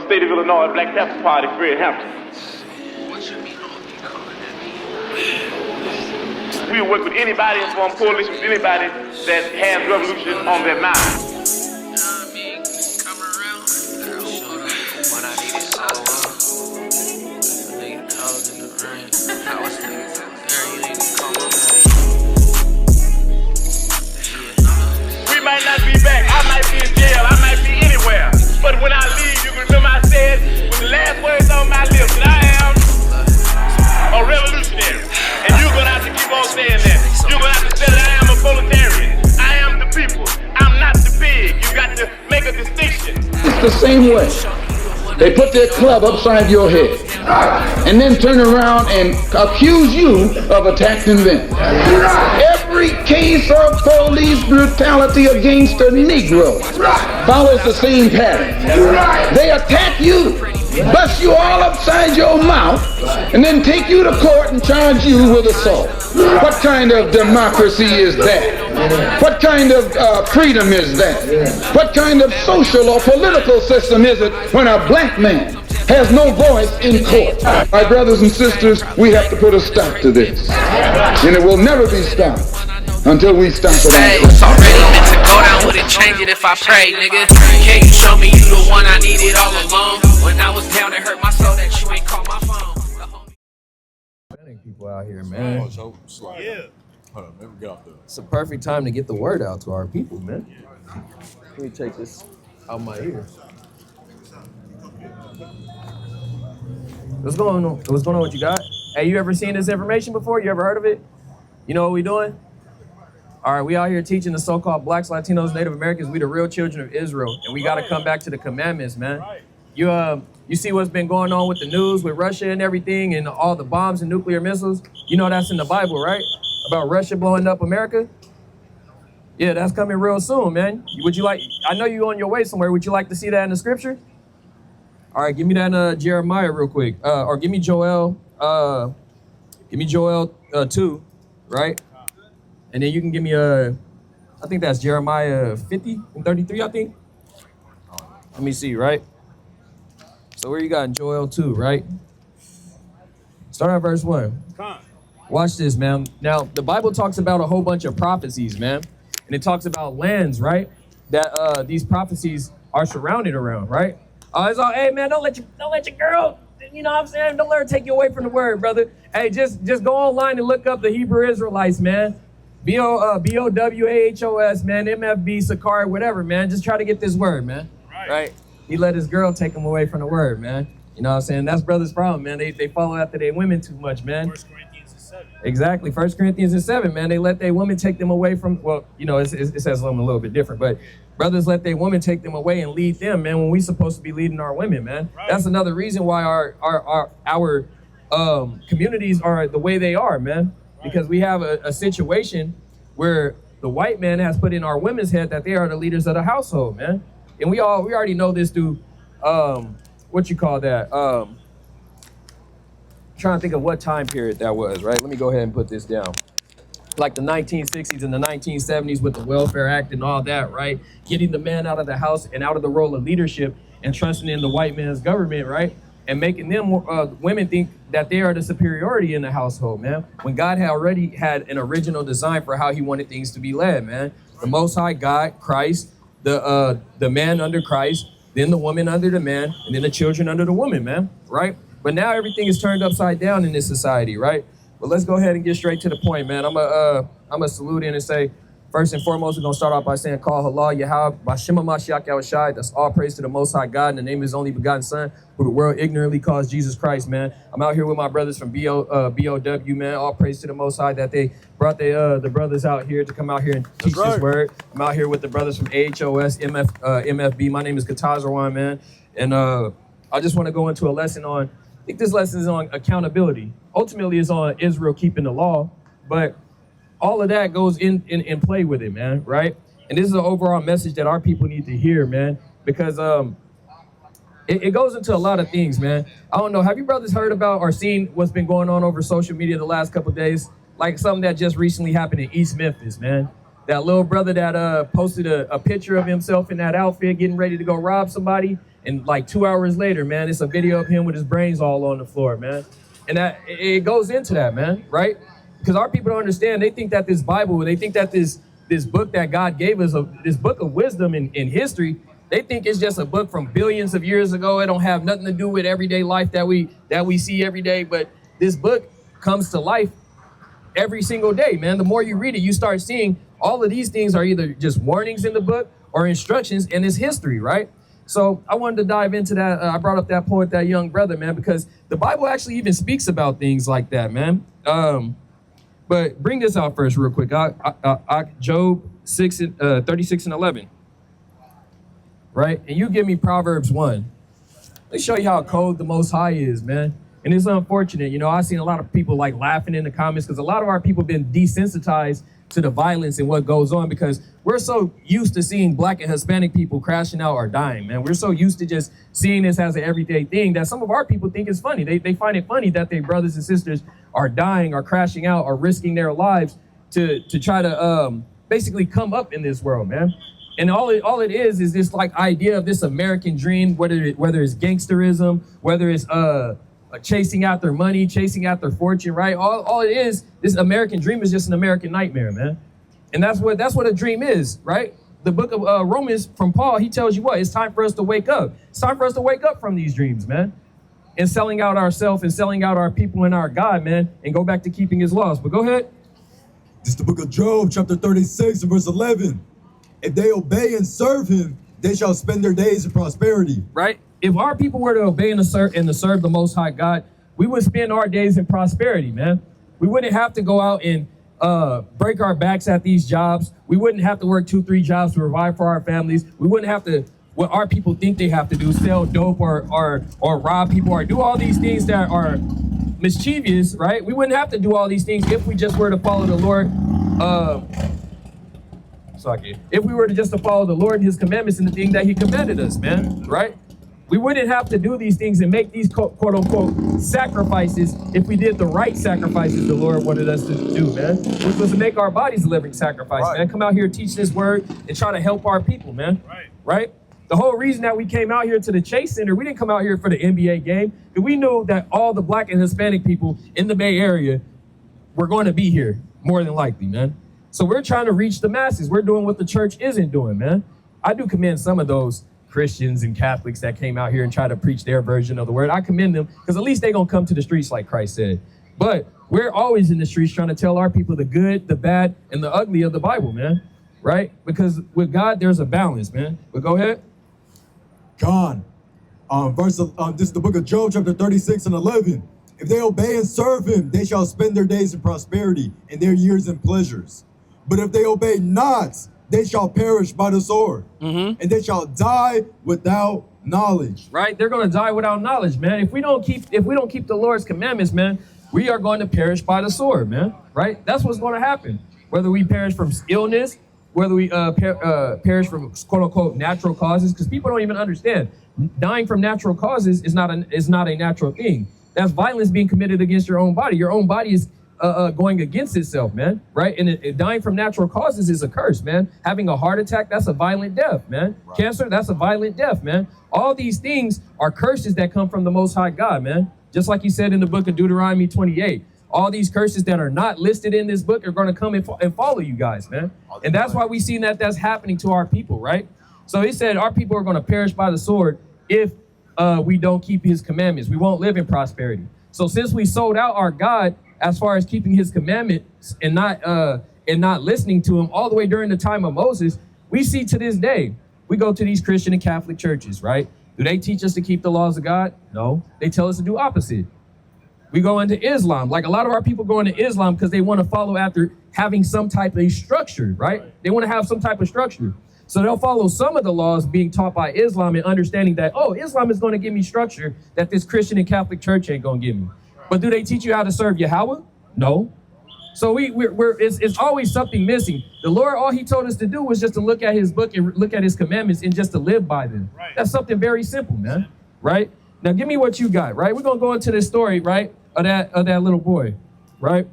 state of Illinois Black Panther Party, Fred Hampton. We will work with anybody and form coalition with anybody that has revolution on their mind. We might not be back. I might be in jail. I might be anywhere. But when I leave, you can remember I said with the last words on my lips that I am a revolutionary. And you're going to have to keep on saying that. You're going to have to say that I am a proletarian. I am the people. I'm not the pig. You got to make a distinction. It's the same way. They put their club upside your head and then turn around and accuse you of attacking them. Every case of police brutality against a Negro follows the same pattern. They attack you, bust you all upside your mouth, and then take you to court and charge you with assault. What kind of democracy is that? What kind of freedom is that? What kind of social or political system is it when a black man has no voice in court? My brothers and sisters, we have to put a stop to this. And it will never be stopped until we stop it. Hey, it's already meant to go down, wouldn't change it if I prayed, nigga. Can you show me you the one I needed all along? When I was down, it hurt my soul that you ain't called my phone. People out here, man. Yeah. Hold on, let me get off the. It's a perfect time to get the word out to our people, man. Let me take this out my ear. What's going on? What's going on? What you got? Hey, you ever seen this information before? You ever heard of it? You know what we doing? All right, we out here teaching the so-called blacks, Latinos, Native Americans, we the real children of Israel, and we got to come back to the commandments, man. You see what's been going on with the news, with Russia and everything, and all the bombs and nuclear missiles? You know that's in the Bible, right? About Russia blowing up America? Yeah, that's coming real soon, man. Would you like, I know you're on your way somewhere. Would you like to see that in the scripture? All right, give me that Jeremiah real quick. Or give me Joel 2, right? And then you can give me I think that's Jeremiah 50 and 33, I think. Let me see, right? So where you got in Joel 2, right? Start at verse 1. Watch this, man. Now, the Bible talks about a whole bunch of prophecies, man. And it talks about lands, right? That these prophecies are surrounded around, right? It's all, hey, man, don't let your girl, you know what I'm saying? Don't let her take you away from the word, brother. Hey, just go online and look up the Hebrew Israelites, man. BOWAHOS, man, MFB, Sakari, whatever, man. Just try to get this word, man. Right? He let his girl take him away from the word, man. You know what I'm saying? That's brothers' problem, man. They follow after their women too much, man. 1 Corinthians 7. Exactly. 1 Corinthians 7, man. They let their women take them away from, well, you know, it says something a little bit different, but brothers let their women take them away and lead them, man, when we supposed to be leading our women, man. Right. That's another reason why our communities are the way they are, man. Right. Because we have a situation where the white man has put in our women's head that they are the leaders of the household, man. And we already know this through, what you call that? Trying to think of what time period that was, right? Let me go ahead and put this down. Like the 1960s and the 1970s with the Welfare Act and all that, right? Getting the man out of the house and out of the role of leadership and trusting in the white man's government, right? And making them, women think that they are the superiority in the household, man. When God had already had an original design for how he wanted things to be led, man. The Most High God, Christ, the man under Christ, then the woman under the man, and then the children under the woman, man, right? But now everything is turned upside down in this society, right? But let's go ahead and get straight to the point, man. I'm a salute in and say, first and foremost, we're going to start off by saying, Call Halal Yahweh, Bashima Mashiach Yahushai. That's all praise to the Most High God in the name of his only begotten Son, who the world ignorantly calls Jesus Christ, man. I'm out here with my brothers from BOW, man. All praise to the Most High that they brought the brothers out here to come out here and teach this word. I'm out here with the brothers from AHOS, MFB. My name is Katazarwan, man. And I just want to go into a lesson on, I think this lesson is on accountability. Ultimately, it's on Israel keeping the law, but all of that goes in play with it, man, right? And this is an overall message that our people need to hear, man, because it goes into a lot of things, man. I don't know, have you brothers heard about or seen what's been going on over social media the last couple of days? Like something that just recently happened in East Memphis, man. That little brother that posted a picture of himself in that outfit getting ready to go rob somebody, And like 2 hours later, man, it's a video of him with his brains all on the floor, man. And that it goes into that, man, right? Because our people don't understand. They think that this Bible, they think that this book that God gave us, this book of wisdom in history, they think it's just a book from billions of years ago. It don't have nothing to do with everyday life that we see every day. But this book comes to life every single day, man. The more you read it, you start seeing all of these things are either just warnings in the book or instructions, and it's history, right? So I wanted to dive into that. I brought up that point, that young brother, man, because the Bible actually even speaks about things like that, man. But bring this out first real quick. Job 36 and 11. Right? And you give me Proverbs 1. Let's show you how cold the Most High is, man. And it's unfortunate. You know, I've seen a lot of people like laughing in the comments because a lot of our people have been desensitized to the violence and what goes on because we're so used to seeing Black and Hispanic people crashing out or dying, man. We're so used to just seeing this as an everyday thing that some of our people think it's funny. They find it funny that their brothers and sisters are dying or crashing out or risking their lives to try to basically come up in this world, man. And all it is this like idea of this American dream, whether it's gangsterism, whether it's chasing out their money, chasing out their fortune, right? All it is, this American dream is just an American nightmare, man. And that's what a dream is, right? The book of Romans from Paul, he tells you what? It's time for us to wake up. It's time for us to wake up from these dreams, man. And selling out ourselves and selling out our people and our God, man, and go back to keeping his laws. But go ahead. This is the book of Job, chapter 36 and verse 11. If they obey and serve him, they shall spend their days in prosperity. Right? If our people were to obey and to serve the Most High God, we would spend our days in prosperity, man. We wouldn't have to go out and break our backs at these jobs. We wouldn't have to work 2-3 jobs to provide for our families. We wouldn't have to, what our people think they have to do, sell dope or rob people or do all these things that are mischievous, right? We wouldn't have to do all these things if we just were to follow the Lord. If we were to just to follow the Lord and his commandments and the thing that he commanded us, man, right? We wouldn't have to do these things and make these quote unquote sacrifices if we did the right sacrifices the Lord wanted us to do, man, which was to make our bodies a living sacrifice, right. Man. Come out here, teach this word and try to help our people, man. Right? The whole reason that we came out here to the Chase Center, we didn't come out here for the NBA game, because we knew that all the Black and Hispanic people in the Bay Area were going to be here, more than likely, man. So we're trying to reach the masses. We're doing what the church isn't doing, man. I do commend some of those Christians and Catholics that came out here and try to preach their version of the word. I commend them because at least they're going to come to the streets like Christ said. But we're always in the streets trying to tell our people the good, the bad, and the ugly of the Bible, man. Right? Because with God, there's a balance, man. But go ahead. This is the book of Job, chapter 36 and 11. If they obey and serve him, they shall spend their days in prosperity and their years in pleasures. But if they obey not, they shall perish by the sword, and they shall die without knowledge. Right? They're going to die without knowledge, man. If we don't keep the Lord's commandments, man, we are going to perish by the sword, man. Right? That's what's going to happen. Whether we perish from illness, whether we perish from quote unquote natural causes, because people don't even understand. Dying from natural causes is not a natural thing. That's violence being committed against your own body. Your own body is going against itself, man, right? And dying from natural causes is a curse, man. Having a heart attack, that's a violent death, man. Right. Cancer, that's a violent death, man. All these things are curses that come from the Most High God, man. Just like he said in the book of Deuteronomy 28. All these curses that are not listed in this book are going to come and follow you guys, man. And that's why we see that's happening to our people, right? So he said our people are going to perish by the sword if we don't keep his commandments. We won't live in prosperity. So since we sold out our God as far as keeping his commandments and not listening to him all the way during the time of Moses, we see to this day, we go to these Christian and Catholic churches, right? Do they teach us to keep the laws of God? No. They tell us to do opposite. We go into Islam. Like a lot of our people go into Islam because they want to follow after having some type of structure, right? They want to have some type of structure. So they'll follow some of the laws being taught by Islam and understanding that, oh, Islam is going to give me structure that this Christian and Catholic church ain't going to give me. But do they teach you how to serve Yahweh? No. So it's always something missing. The Lord, all he told us to do was just to look at his book and look at his commandments and just to live by them. Right. That's something very simple, man. Right? Now, give me what you got, right? We're going to go into this story, right, of that little boy, right?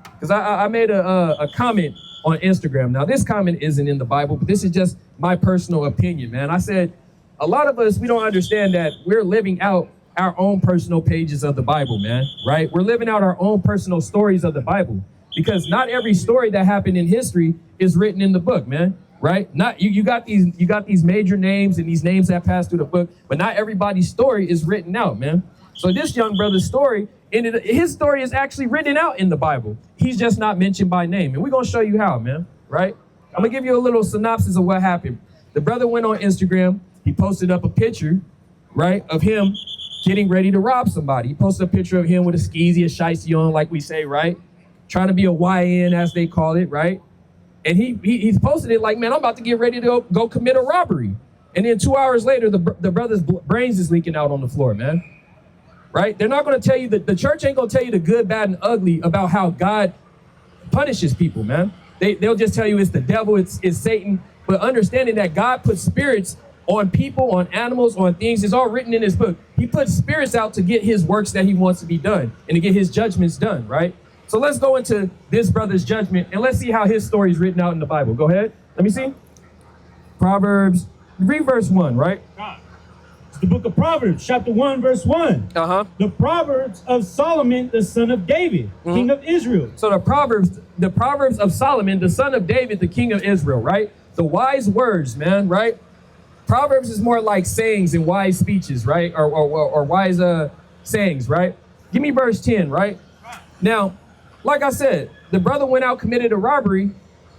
Because I made a comment on Instagram. Now, this comment isn't in the Bible, but this is just my personal opinion, man. I said, a lot of us, we don't understand that we're living out our own personal pages of the Bible, man, right? We're living out our own personal stories of the Bible, because not every story that happened in history is written in the book, man, right? Not you got these major names and these names that pass through the book, but not everybody's story is written out, man. So this young brother's story, his story is actually written out in the Bible. He's just not mentioned by name, and we're gonna show you how, man, right? I'm gonna give you a little synopsis of what happened. The brother went on Instagram. He posted up a picture, right, of him getting ready to rob somebody. He posted a picture of him with a skeezy, a shicey on, like we say, right? Trying to be a YN, as they call it, right? And he posted it like, man, I'm about to get ready to go commit a robbery. And then 2 hours later, the brother's brains is leaking out on the floor, man. Right? They're not going to tell you that the church ain't going to tell you the good, bad, and ugly about how God punishes people, man. They'll just tell you it's the devil, it's Satan. But understanding that God puts spirits on people, on animals, on things, it's all written in his book. He puts spirits out to get his works that he wants to be done and to get his judgments done, right? So let's go into this brother's judgment and let's see how his story is written out in the Bible. Go ahead. Let me see. Proverbs, read verse 1, right? It's the book of Proverbs, chapter 1, verse 1. The Proverbs of Solomon, the son of David, king of Israel. So the Proverbs of Solomon, the son of David, the king of Israel, right? The wise words, man, right? Proverbs is more like sayings and wise speeches, right? Or wise sayings, right? Give me verse 10, right? Now, like I said, the brother went out, committed a robbery,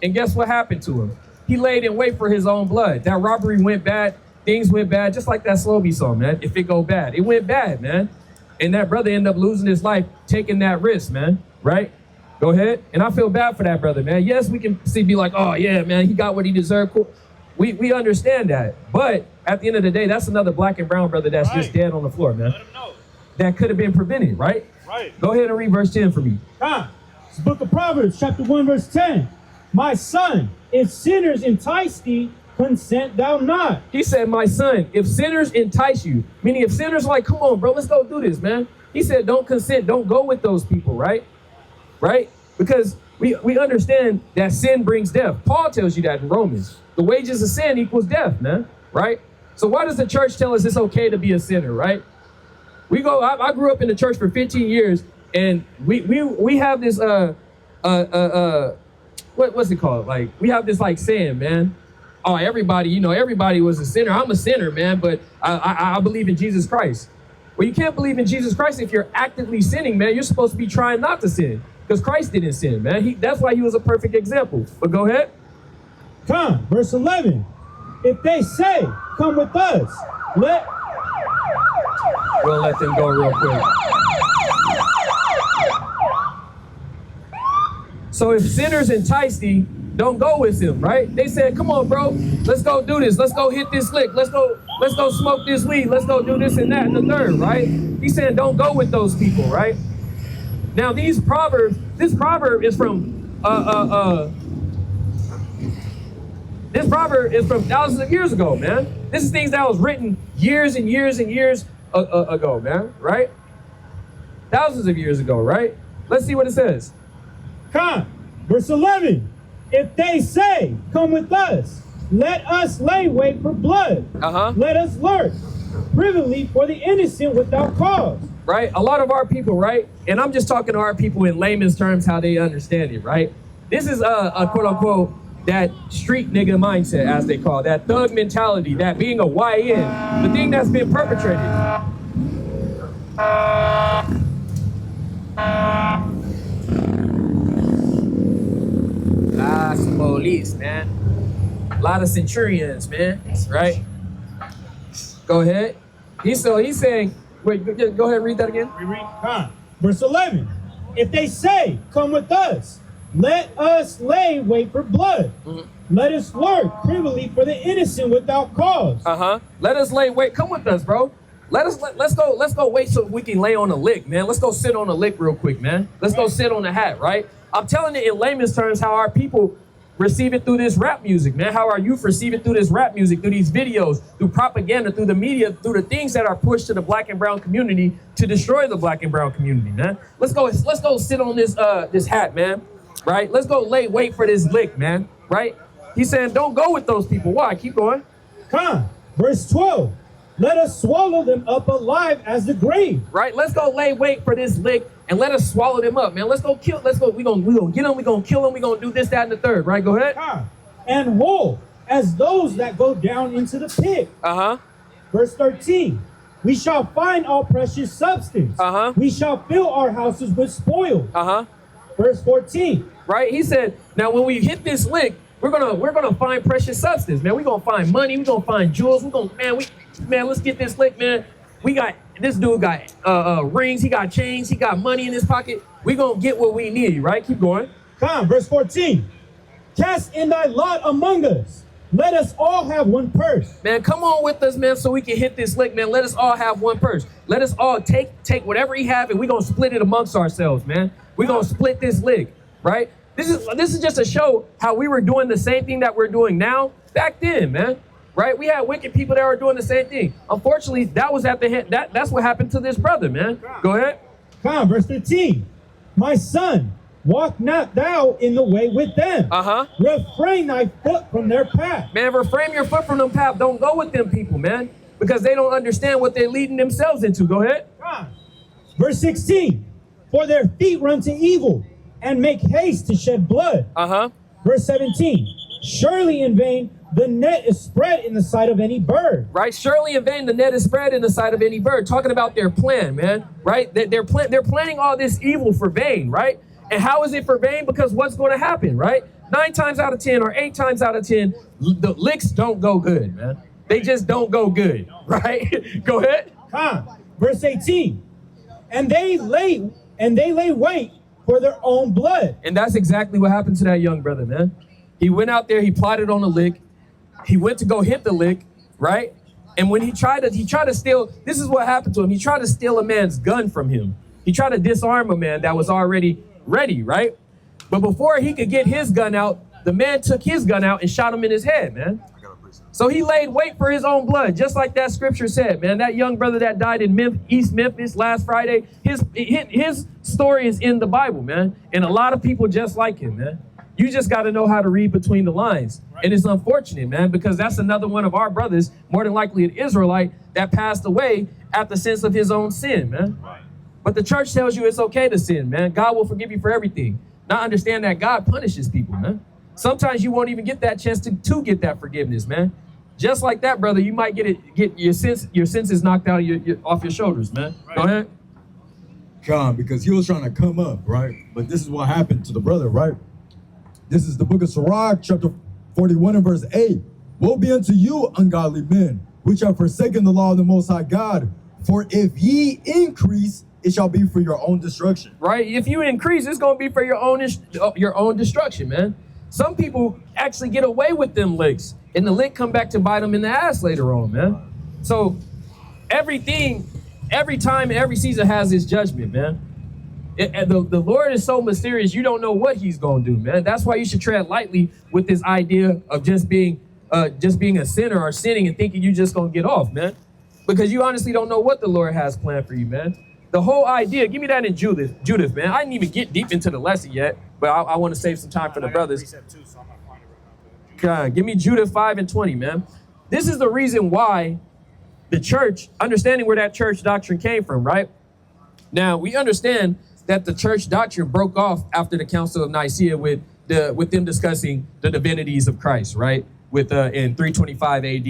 and guess what happened to him? He laid in wait for his own blood. That robbery went bad. Things went bad, just like that Slowby song, man. If it go bad, it went bad, man. And that brother ended up losing his life, taking that risk, man, right? Go ahead. And I feel bad for that brother, man. Yes, we can be like, oh, yeah, man, he got what he deserved. Cool. We understand that. But at the end of the day, that's another black and brown brother that's just dead on the floor, man. Let him know. That could have been prevented, right? Right. Go ahead and read verse 10 for me. It's the book of Proverbs, chapter 1, verse 10. My son, if sinners entice thee, consent thou not. He said, my son, if sinners entice you, meaning if sinners are like, come on, bro, let's go do this, man. He said, don't consent, don't go with those people, right? Right? Because we understand that sin brings death. Paul tells you that in Romans. The wages of sin equals death, man, right? So why does the church tell us it's okay to be a sinner, right? I grew up in the church for 15 years, and we have this, what's it called? Like, we have this like saying, man, oh, everybody was a sinner. I'm a sinner, man, but I believe in Jesus Christ. Well, you can't believe in Jesus Christ if you're actively sinning, man. You're supposed to be trying not to sin, because Christ didn't sin, man. That's why he was a perfect example. But go ahead. Verse 11. If they say, come with us, we'll let them go real quick. So if sinners entice thee, don't go with them, right? They said, come on, bro, let's go do this. Let's go hit this lick. Let's go smoke this weed. Let's go do this and that and the third, right? He said, don't go with those people, right? Now this proverb is from thousands of years ago, man. This is things that was written years and years and years ago, man, right? Thousands of years ago, right? Let's see what it says. Verse 11. If they say, come with us, let us lay wait for blood. Let us lurk privily for the innocent without cause. Right? A lot of our people, right? And I'm just talking to our people in layman's terms, how they understand it, right? This is a quote unquote that street nigga mindset, as they call it, that thug mentality, that being a YN, the thing that's been perpetrated. Some police, man. A lot of centurions, man. Right? Go ahead. He's saying, wait, go ahead and read that again. Verse 11. If they say, come with us, let us lay wait for blood. Let us lurk privily for the innocent without cause. Let us lay wait. Come with us, bro. Let's go wait so we can lay on a lick, man. Let's go sit on a lick real quick, man. Let's go sit on a hat, right? I'm telling it in layman's terms how our people receive it through this rap music, man. How our youth receive it through this rap music, through these videos, through propaganda, through the media, through the things that are pushed to the black and brown community to destroy the black and brown community, man. Let's go sit on this hat, man. Right? Let's go wait for this lick, man. Right? He's saying don't go with those people. Why? Keep going. Verse 12. Let us swallow them up alive as the grave. Right? Let's go lay wait for this lick and let us swallow them up, man. Let's go kill. Let's go. We gonna get them. We gonna kill them. We gonna do this, that, and the third. Right? Go ahead. And whole as those that go down into the pit. Verse 13. We shall find all precious substance. We shall fill our houses with spoil. Verse 14. Right? He said, now when we hit this lick, we're gonna find precious substance, man. We're gonna find money. We're gonna find jewels. Man, let's get this lick, man. This dude got rings. He got chains. He got money in his pocket. We gonna get what we need, right? Keep going. Verse 14. Cast in thy lot among us. Let us all have one purse. Man, come on with us, man, so we can hit this lick, man. Let us all have one purse. Let us all take whatever he have, and we're gonna split it amongst ourselves, man. We're gonna split this lick, right? This is just to show how we were doing the same thing that we're doing now back then, man. Right? We had wicked people that were doing the same thing. Unfortunately, that was at the head. That's what happened to this brother, man. Go ahead. Verse 15. My son, walk not thou in the way with them. Refrain thy foot from their path. Man, refrain your foot from them path. Don't go with them people, man, because they don't understand what they're leading themselves into. Go ahead. Verse 16. For their feet run to evil and make haste to shed blood. Verse 17. Surely in vain the net is spread in the sight of any bird. Right? Surely in vain the net is spread in the sight of any bird. Talking about their plan, man. Right? They're planning all this evil for vain, right? And how is it for vain? Because what's going to happen, right? 9 times out of 10 or 8 times out of 10, the licks don't go good, man. They just don't go good, right? Go ahead. Verse 18. And they lay wait for their own blood. And that's exactly what happened to that young brother, man. He went out there, he plotted on a lick. He went to go hit the lick, right? And when he tried to steal, this is what happened to him. He tried to steal a man's gun from him. He tried to disarm a man that was already ready, right? But before he could get his gun out, the man took his gun out and shot him in his head, man. So he laid wait for his own blood, just like that scripture said, man. That young brother that died in East Memphis last Friday, his story is in the Bible, man. And a lot of people just like him, man. You just got to know how to read between the lines. Right. And it's unfortunate, man, because that's another one of our brothers, more than likely an Israelite, that passed away at the sense of his own sin, man. Right. But the church tells you it's okay to sin, man. God will forgive you for everything. Not understand that God punishes people, man. Sometimes you won't even get that chance to get that forgiveness, man. Just like that, brother, you might get your senses knocked out of off your shoulders, man. Right. Go ahead. Because he was trying to come up, right? But this is what happened to the brother, right? This is the book of Sirach, chapter 41 and verse 8. Woe be unto you, ungodly men, which have forsaken the law of the Most High God. For if ye increase, it shall be for your own destruction. Right? If you increase, it's going to be for your own destruction, man. Some people actually get away with them licks, and the lick come back to bite them in the ass later on, man. So every time, every season has its judgment, man. The Lord is so mysterious, you don't know what he's going to do, man. That's why you should tread lightly with this idea of just being a sinner or sinning and thinking you're just going to get off, man. Because you honestly don't know what the Lord has planned for you, man. The whole idea, give me that in Judith, man. I didn't even get deep into the lesson yet, but I want to save some time for the brothers. God, give me Judith 5 and 20, man. This is the reason why the church, understanding where that church doctrine came from, right? Now, we understand that the church doctrine broke off after the Council of Nicaea with them discussing the divinities of Christ, right? In 325 AD,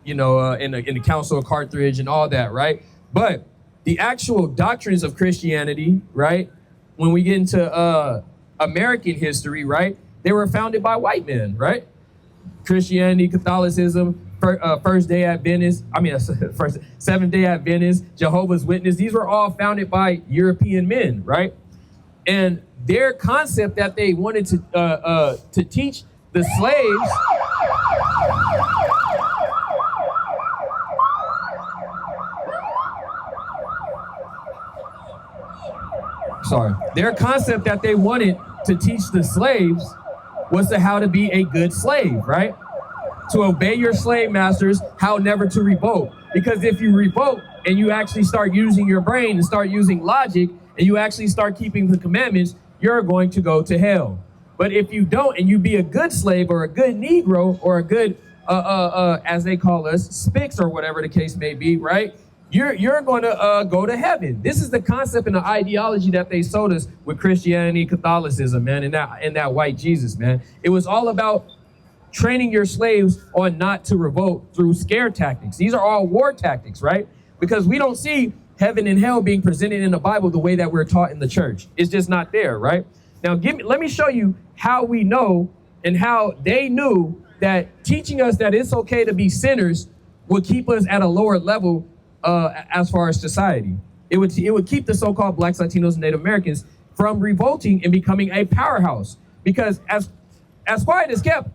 in the Council of Carthage and all that, right? But the actual doctrines of Christianity, right? When we get into American history, right? They were founded by white men, right? Christianity, Catholicism, Seventh-day Adventists, Jehovah's Witness. These were all founded by European men, right? And their concept that they wanted to teach the slaves. Their concept that they wanted to teach the slaves was how to be a good slave, right? To obey your slave masters, how never to revolt. Because if you revolt and you actually start using your brain and start using logic and you actually start keeping the commandments, you're going to go to hell. But if you don't and you be a good slave or a good Negro or a good as they call us, spics or whatever the case may be, right? You're going to go to heaven. This is the concept and the ideology that they sold us with Christianity, Catholicism, man, and that white Jesus, man. It was all about training your slaves on not to revolt through scare tactics. These are all war tactics, right? Because we don't see heaven and hell being presented in the Bible the way that we're taught in the church. It's just not there, right? Now, let me show you how we know and how they knew that teaching us that it's okay to be sinners would keep us at a lower level as far as society. It would keep the so-called Blacks, Latinos, and Native Americans from revolting and becoming a powerhouse. Because as quiet as kept,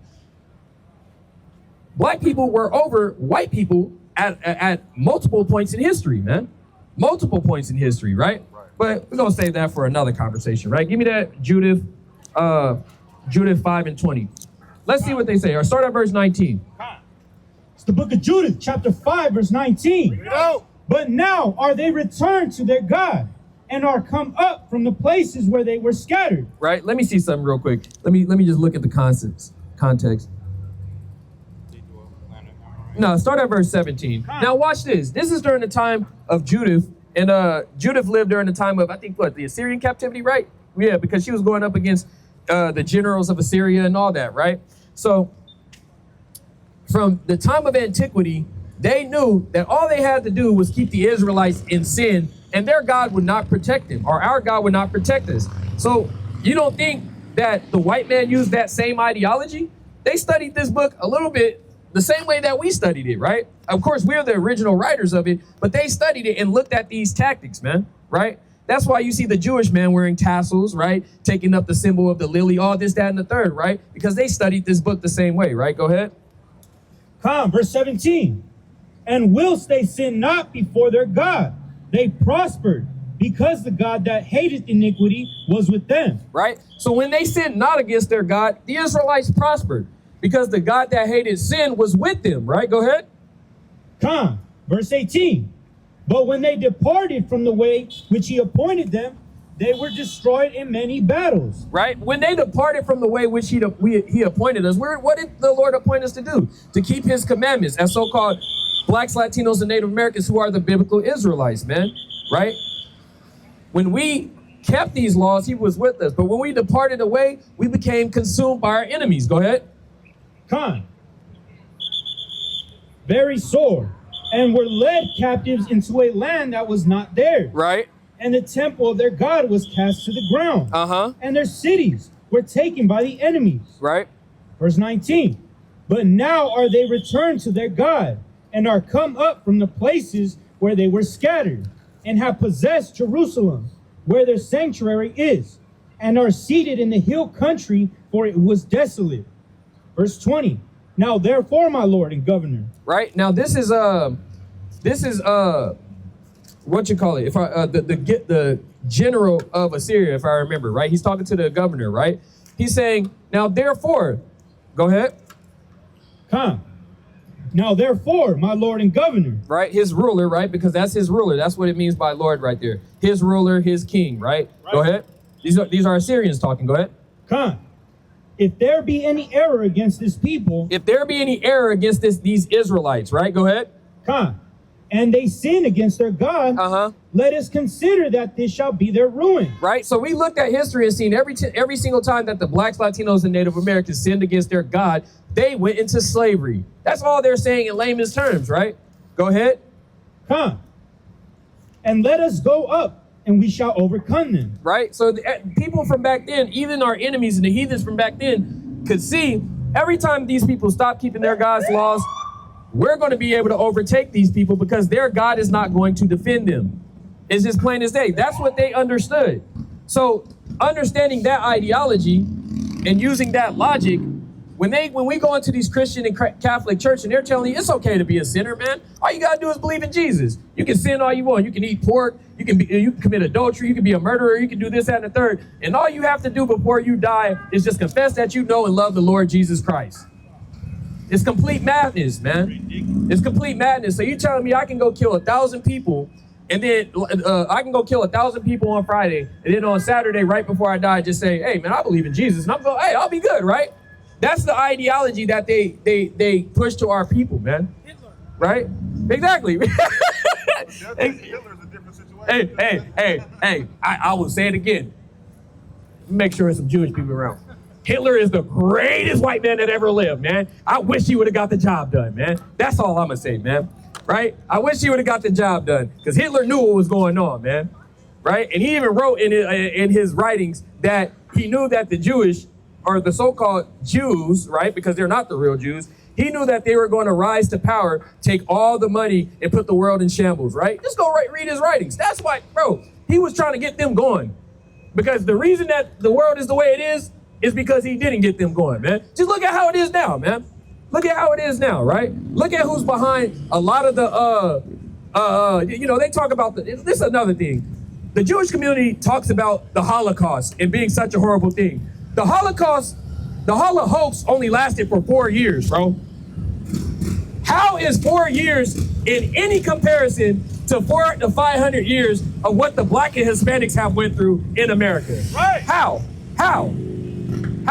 Black people were over white people at multiple points in history, man. Multiple points in history, right? But we're gonna save that for another conversation, right? Give me that Judith 5 and 20. Let's see what they say. Or start at verse 19. It's the book of Judith, chapter 5, verse 19. But now are they returned to their God and are come up from the places where they were scattered. Right? Let me see something real quick. Let me just look at the context. No, start at verse 17. Now watch this. This is during the time of Judith, and Judith lived during the time of, I think, the Assyrian captivity, right? Yeah, because she was going up against the generals of Assyria and all that, right? So from the time of antiquity, they knew that all they had to do was keep the Israelites in sin, and their God would not protect them, or our God would not protect us. So you don't think that the white man used that same ideology? They studied this book a little bit the same way that we studied it, right? Of course, we're the original writers of it, but they studied it and looked at these tactics, man, right? That's why you see the Jewish man wearing tassels, right? Taking up the symbol of the lily, all this, that, and the third, right? Because they studied this book the same way, right? Go ahead. Verse 17. And whilst they sinned not before their God, they prospered, because the God that hated iniquity was with them. Right? So when they sinned not against their God, the Israelites prospered, because the God that hated sin was with them, right? Go ahead. Verse 18. But when they departed from the way which he appointed them, they were destroyed in many battles. Right? When they departed from the way which he appointed us, what did the Lord appoint us to do? To keep his commandments, as so-called Blacks, Latinos, and Native Americans, who are the biblical Israelites, man. Right? When we kept these laws, he was with us. But when we departed away, we became consumed by our enemies. Go ahead. Very sore, and were led captives into a land that was not theirs. Right. And the temple of their God was cast to the ground. And their cities were taken by the enemies. Right. Verse 19. But now are they returned to their God, and are come up from the places where they were scattered, and have possessed Jerusalem, where their sanctuary is, and are seated in the hill country, for it was desolate. Verse 20. Now therefore, my Lord and Governor. Right. Now this is what you call it? If the general of Assyria, if I remember, right? He's talking to the governor, right? He's saying, now therefore, go ahead. Now therefore, my Lord and Governor. Right, his ruler, right? Because that's his ruler. That's what it means by Lord right there. His ruler, his king, right? Go ahead. These are Assyrians talking. Go ahead. If there be any error against this people. If there be any error against these Israelites, right? Go ahead. And they sin against their God, let us consider that this shall be their ruin. Right? So we looked at history and seen every single time that the Blacks, Latinos, and Native Americans sinned against their God, they went into slavery. That's all they're saying in layman's terms, right? Go ahead. And let us go up, and we shall overcome them. Right? So people from back then, even our enemies and the heathens from back then, could see every time these people stop keeping their God's laws, we're going to be able to overtake these people because their God is not going to defend them. It's just plain as day. That's what they understood. So understanding that ideology and using that logic, when we go into these Christian and Catholic church and they're telling you it's okay to be a sinner, man, all you got to do is believe in Jesus. You can sin all you want. You can eat pork. You can commit adultery. You can be a murderer. You can do this, that, and the third. And all you have to do before you die is just confess that you know and love the Lord Jesus Christ. It's complete madness, man. It's complete madness. So you telling me I can go kill 1,000 people, and then I can go kill 1,000 people on Friday, and then on Saturday, right before I die, just say, hey, man, I believe in Jesus. And I'm going, hey, I'll be good, right? That's the ideology that they push to our people, man. Right? Exactly. Hey, I will say it again. Make sure there's some Jewish people around. Hitler is the greatest white man that ever lived, man. I wish he would have got the job done, man. That's all I'm gonna say, man. Right? I wish he would have got the job done, because Hitler knew what was going on, man. Right? And he even wrote in his writings that he knew that the Jewish, or the so-called Jews, right, because they're not the real Jews, he knew that they were going to rise to power, take all the money, and put the world in shambles, right? Just go read his writings. That's why, bro, he was trying to get them going. Because the reason that the world is the way it is because he didn't get them going, man. Just look at how it is now, man. Look at how it is now, right? Look at who's behind a lot of the, they talk about, this is another thing. The Jewish community talks about the Holocaust and being such a horrible thing. The Holocaust only lasted for 4 years, bro. How is 4 years in any comparison to 400 to 500 years of what the Black and Hispanics have went through in America? Right. How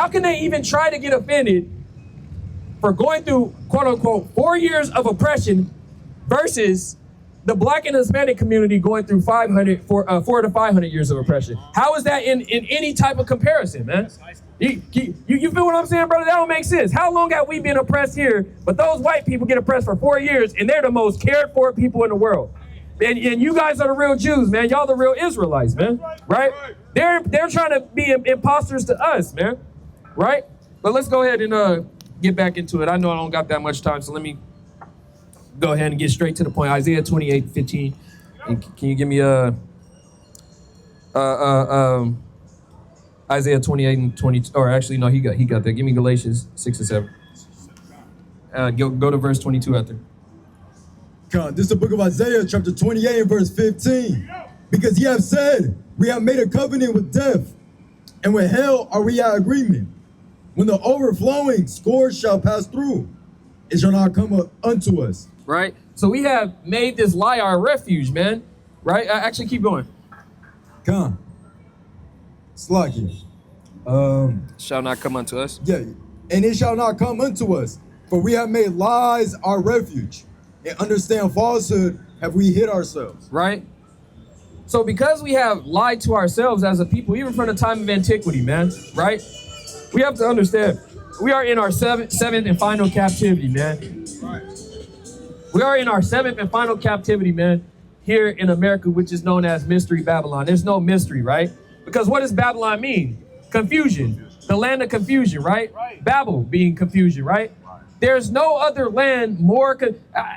can they even try to get offended for going through, quote unquote, 4 years of oppression versus the Black and Hispanic community going through 4 to 500 years of oppression? How is that in any type of comparison, man? You feel what I'm saying, brother? That don't make sense. How long have we been oppressed here, but those white people get oppressed for 4 years, and they're the most cared for people in the world? And you guys are the real Jews, man. Y'all the real Israelites, man. Right? They're trying to be imposters to us, man. Right? But let's go ahead and get back into it. I know I don't got that much time, so let me go ahead and get straight to the point. Isaiah 28:15. And can you give me Isaiah 28 and 20, or actually no, he got that. Give me Galatians 6 and 7. Go to verse 22 after. God, this is the book of Isaiah, chapter 28 and verse 15. Because ye have said, we have made a covenant with death, and with hell are we at agreement. When the overflowing scourge shall pass through, it shall not come up unto us. Right? So we have made this lie our refuge, man. Right? Actually, keep going. Come. Slacky. Shall not come unto us. Yeah, and it shall not come unto us, for we have made lies our refuge, and understand falsehood have we hid ourselves. Right? So because we have lied to ourselves as a people, even from the time of antiquity, man, right? We have to understand, we are in our seventh and final captivity, man. Right. We are in our seventh and final captivity, man, here in America, which is known as Mystery Babylon. There's no mystery, right? Because what does Babylon mean? Confusion. The land of confusion, right? Babel being confusion, right? There's no other land more,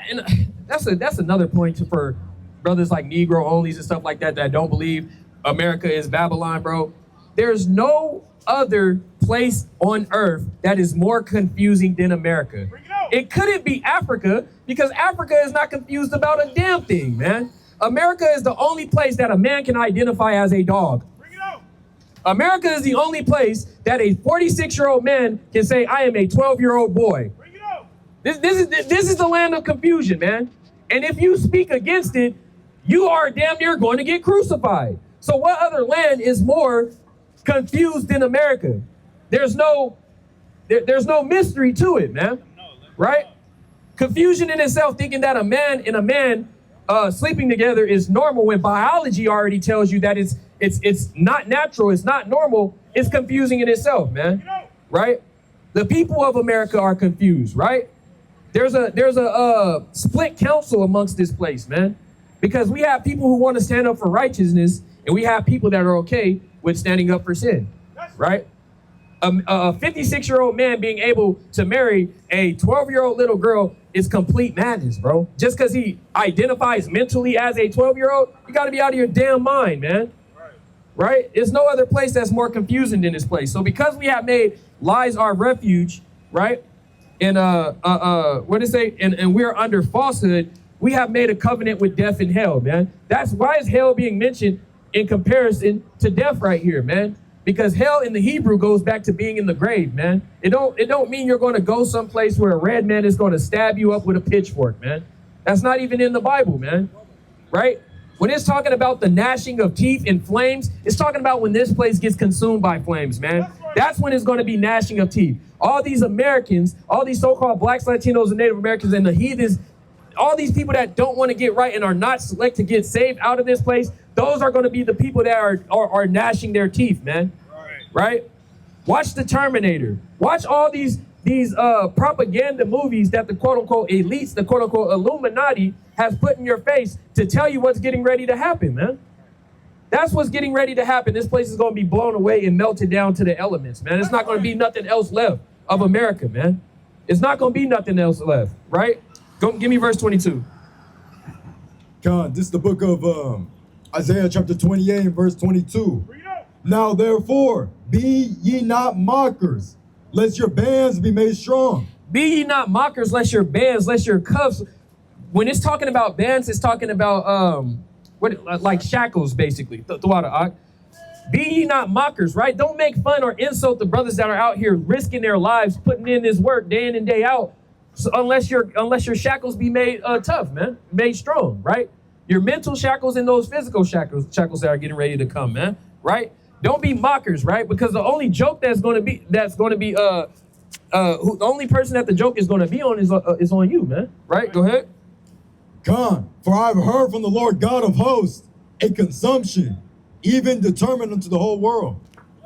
and that's another point for brothers like Negro onlys and stuff like that don't believe America is Babylon, bro. There's no other place on earth that is more confusing than America. It couldn't be Africa, because Africa is not confused about a damn thing, man. America is the only place that a man can identify as a dog. America is the only place that a 46-year-old man can say, I am a 12-year-old boy. This is the land of confusion, man. And if you speak against it, you are damn near going to get crucified. So what other land is more confused than America? There's no mystery to it, man. Right? Confusion in itself, thinking that a man and a man sleeping together is normal, when biology already tells you that it's not natural, it's not normal, it's confusing in itself, man. Right? The people of America are confused, right? There's a split council amongst this place, man. Because we have people who want to stand up for righteousness, and we have people that are okay with standing up for sin, right? A 56-year-old man being able to marry a 12-year-old little girl is complete madness, bro. Just because he identifies mentally as a 12-year-old, you got to be out of your damn mind, man. Right? There's no other place that's more confusing than this place. So because we have made lies our refuge, right? And what did it say? And we're under falsehood. We have made a covenant with death and hell, man. That's why is hell being mentioned in comparison to death right here, man. Because hell in the Hebrew goes back to being in the grave, man. It don't mean you're going to go someplace where a red man is going to stab you up with a pitchfork, man. That's not even in the Bible, man. Right? When it's talking about the gnashing of teeth and flames, it's talking about when this place gets consumed by flames, man. That's when it's going to be gnashing of teeth. all these Americans, all these so-called blacks, Latinos, and Native Americans, and the heathens, all these people that don't want to get right and are not select to get saved out of this place, those are going to be the people that are gnashing their teeth, man. Right? Watch the Terminator. Watch all these propaganda movies that the quote-unquote elites, the quote-unquote Illuminati has put in your face to tell you what's getting ready to happen, man. That's what's getting ready to happen. This place is going to be blown away and melted down to the elements, man. It's not going to be nothing else left of America, man. It's not going to be nothing else left, right? Go, give me verse 22. God, this is the book of Isaiah chapter 28 and verse 22. Now therefore, be ye not mockers, lest your bands be made strong. Be ye not mockers, lest your bands, lest your cuffs. When it's talking about bands, it's talking about like shackles, basically. Be ye not mockers, right? Don't make fun or insult the brothers that are out here risking their lives, putting in this work day in and day out. So unless your shackles be made tough, man, made strong, right? Your mental shackles and those physical shackles that are getting ready to come, man, right? Don't be mockers, right? Because the only joke the only person that the joke is going to be on is on you, man, right? Go ahead. God, for I have heard from the Lord God of hosts a consumption, even determined unto the whole world.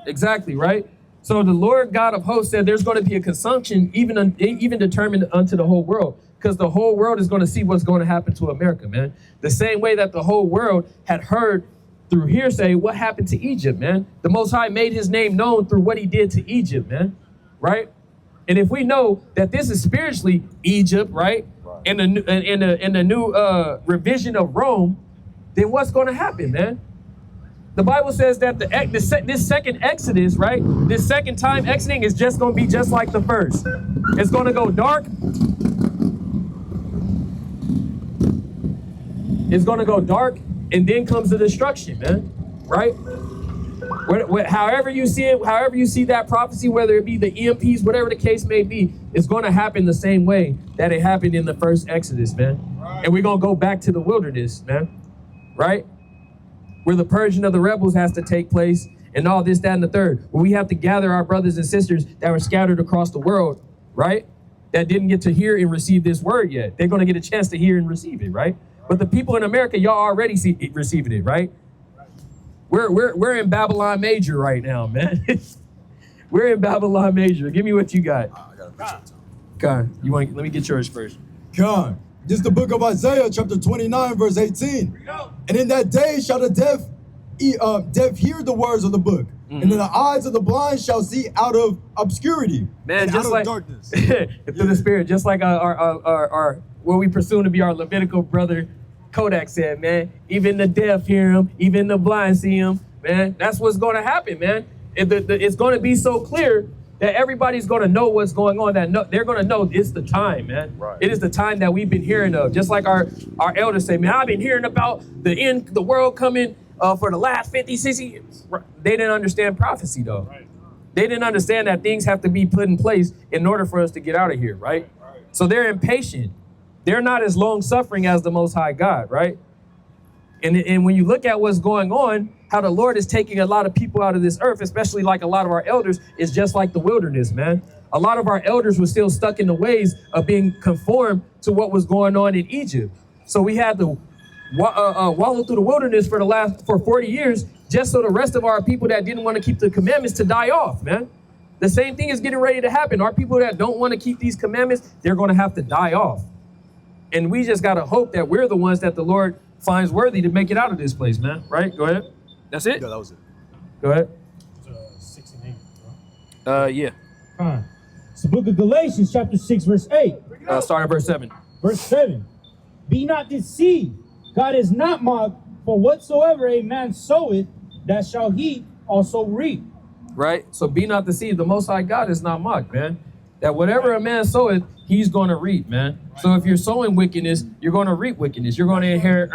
Exactly, right? So the Lord God of hosts said there's going to be a consumption even determined unto the whole world, because the whole world is going to see what's going to happen to America, man. The same way that the whole world had heard through hearsay what happened to Egypt, man. The Most High made his name known through what he did to Egypt, man, right? And if we know that this is spiritually Egypt, right, in the new revision of Rome, then what's going to happen, man? The Bible says that this second Exodus, right, this second time exiting is just going to be just like the first. It's going to go dark. It's going to go dark, and then comes the destruction, man, right? However you see it, however you see that prophecy, whether it be the EMPs, whatever the case may be, it's going to happen the same way that it happened in the first Exodus, man. Right. And we're going to go back to the wilderness, man, right? Where the purging of the rebels has to take place and all this, that, and the third. Where we have to gather our brothers and sisters that were scattered across the world, right? That didn't get to hear and receive this word yet. They're going to get a chance to hear and receive it, right? But the people in America, y'all already receiving it, right? We're in Babylon Major right now, man. We're in Babylon Major. Give me what you got. I got a picture too. God, let me get yours first. God, this is the book of Isaiah, chapter 29, verse 18. And in that day shall the deaf hear the words of the book, and in the eyes of the blind shall see out of obscurity, man, and just out like of darkness. through the Spirit, just like our what we presume to be our Levitical brother Kodak said, man. Even the deaf hear him, even the blind see him, man. That's what's going to happen, man. It's going to be so clear that everybody's going to know what's going on. They're going to know it's the time, man. Right. It is the time that we've been hearing of. Just like our elders say, man, I've been hearing about the world coming for the last 50, 60 years. They didn't understand prophecy, though. Right. They didn't understand that things have to be put in place in order for us to get out of here, right? So they're impatient. They're not as long-suffering as the Most High God, right? And when you look at what's going on, how the Lord is taking a lot of people out of this earth, especially like a lot of our elders, is just like the wilderness, man. A lot of our elders were still stuck in the ways of being conformed to what was going on in Egypt. So we had to wallow through the wilderness for 40 years just so the rest of our people that didn't want to keep the commandments to die off, man. The same thing is getting ready to happen. Our people that don't want to keep these commandments, they're going to have to die off. And we just got to hope that we're the ones that the Lord finds worthy to make it out of this place, man. Right? Go ahead. That's it? Yeah, that was it. Go ahead. 6 and 8. Yeah. Fine. It's the book of Galatians, chapter 6, verse 8. Start at verse 7. Verse 7. Be not deceived. God is not mocked, for whatsoever a man soweth, that shall he also reap. Right? So be not deceived. The Most High God is not mocked, man. That whatever a man soweth, he's going to reap, man. So if you're sowing wickedness, you're going to reap wickedness. You're going to inherit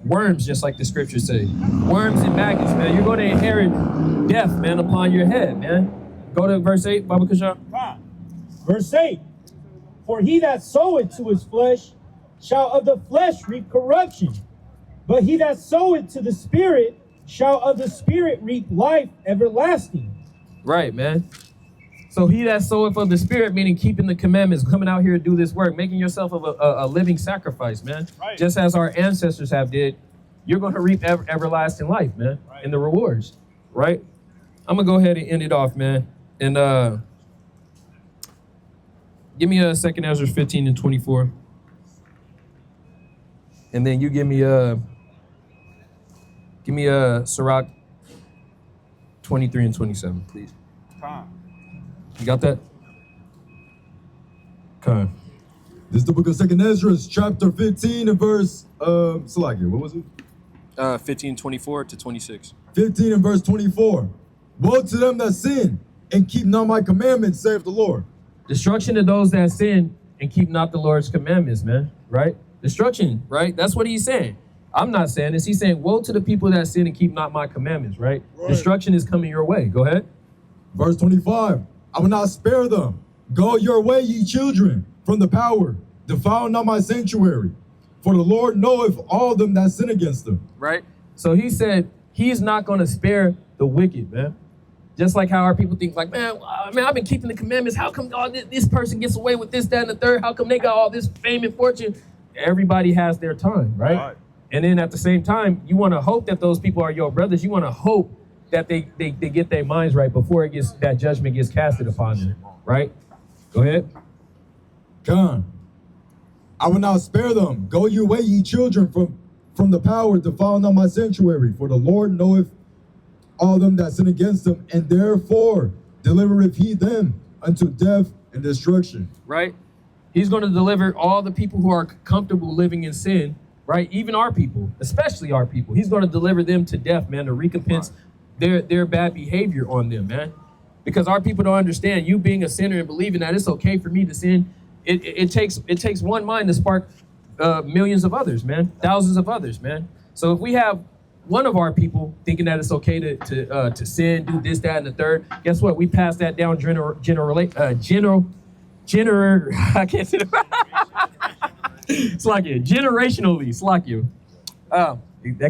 worms, just like the scriptures say. Worms and maggots, man. You're going to inherit death, man, upon your head, man. Go to verse 8, Baba Kashan. Verse 8. For he that soweth to his flesh shall of the flesh reap corruption. But he that soweth to the Spirit shall of the Spirit reap life everlasting. Right, man. So he that soweth of the Spirit, meaning keeping the commandments, coming out here to do this work, making yourself of a living sacrifice, man. Right. Just as our ancestors have did, you're going to reap everlasting life, man, right, and the rewards, right? I'm going to go ahead and end it off, man. And give me a 2 Ezra 15 and 24. And then you give me Sirach 23 and 27, please. You got that? Okay. This is the book of 2 Ezra, chapter 15 and verse, Salakia, what was it? 15, 24 to 26. 15 and verse 24. Woe to them that sin and keep not my commandments, saith the Lord. Destruction to those that sin and keep not the Lord's commandments, man, right? Destruction, right? That's what he's saying. I'm not saying this. He's saying, woe to the people that sin and keep not my commandments, right? Destruction is coming your way. Go ahead. Verse 25. I will not spare them. Go your way, ye children, from the power. Defile not my sanctuary. For the Lord knoweth all them that sin against them. Right? So he said he's not going to spare the wicked, man. Just like how our people think like, man, I've been keeping the commandments. How come this person gets away with this, that, and the third? How come they got all this fame and fortune? Everybody has their time, right? And then at the same time, you want to hope that those people are your brothers. You want to hope that they get their minds right before that judgment gets casted upon them, right? Go ahead. Come. I will not spare them. Go your way, ye children, from the power. Defile not my sanctuary. For the Lord knoweth all them that sin against him, and therefore delivereth he them unto death and destruction. Right? He's going to deliver all the people who are comfortable living in sin, right? Even our people, especially our people. He's going to deliver them to death, man, to recompense their bad behavior on them, man. Because our people don't understand you being a sinner and believing that it's okay for me to sin. It takes one mind to spark millions of others, man, thousands of others, man. So if we have one of our people thinking that it's okay to sin, do this, that, and the third, guess what? We pass that down I can't say it. Slakia, generationally, Slakia.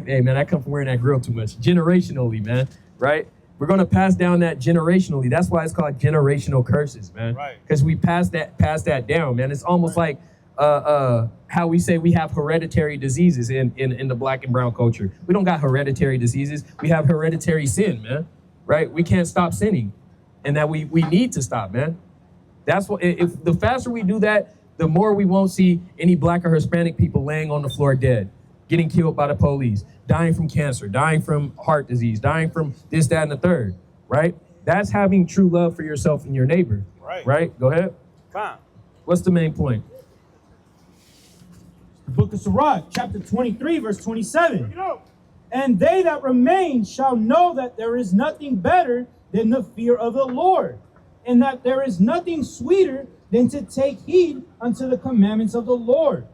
Hey, man, I come from wearing that grill too much. Generationally, man, right? We're going to pass down that generationally. That's why it's called generational curses, man. Right. Because we pass that down, man. It's almost like how we say we have hereditary diseases in the black and brown culture. We don't got hereditary diseases. We have hereditary sin, man, right? We can't stop sinning, and that we need to stop, man. That's what, if the faster we do that, the more we won't see any black or Hispanic people laying on the floor dead, getting killed by the police, dying from cancer, dying from heart disease, dying from this, that, and the third, right? That's having true love for yourself and your neighbor, right? Go ahead. What's the main point? The book of Sirach, chapter 23, verse 27. And they that remain shall know that there is nothing better than the fear of the Lord, and that there is nothing sweeter than to take heed unto the commandments of the Lord.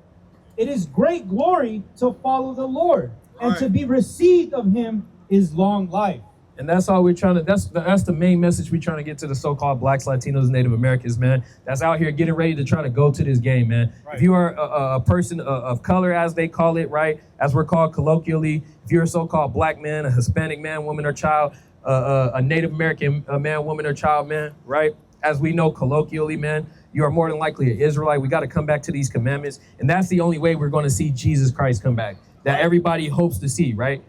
It is great glory to follow the Lord, and to be received of him is long life. And that's all we're trying to, that's the main message we're trying to get to the so-called blacks, Latinos, Native Americans, man. That's out here getting ready to try to go to this game, man. If you are a person of color, as they call it, right, as we're called colloquially, if you're a so-called black man, a Hispanic man, woman, or child, a Native American man, woman, or child, man, right, as we know colloquially, man, you are more than likely an Israelite. We got to come back to these commandments. And that's the only way we're going to see Jesus Christ come back, that everybody hopes to see, right?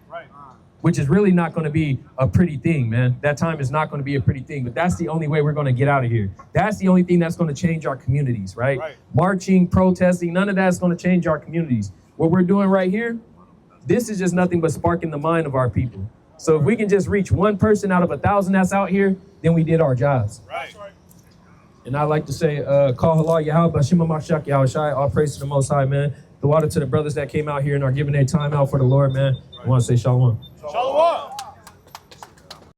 Which is really not going to be a pretty thing, man. That time is not going to be a pretty thing, but that's the only way we're going to get out of here. That's the only thing that's going to change our communities, right? Marching, protesting, none of that's going to change our communities. What we're doing right here, this is just nothing but sparking the mind of our people. So if we can just reach one person out of 1,000 that's out here, then we did our jobs. And I like to say, call halal Yahweh, Shema Mashak Yahushai, all praise to the Most High, man. The water to the brothers that came out here and are giving their time out for the Lord, man. I want to say shalom. Shalom.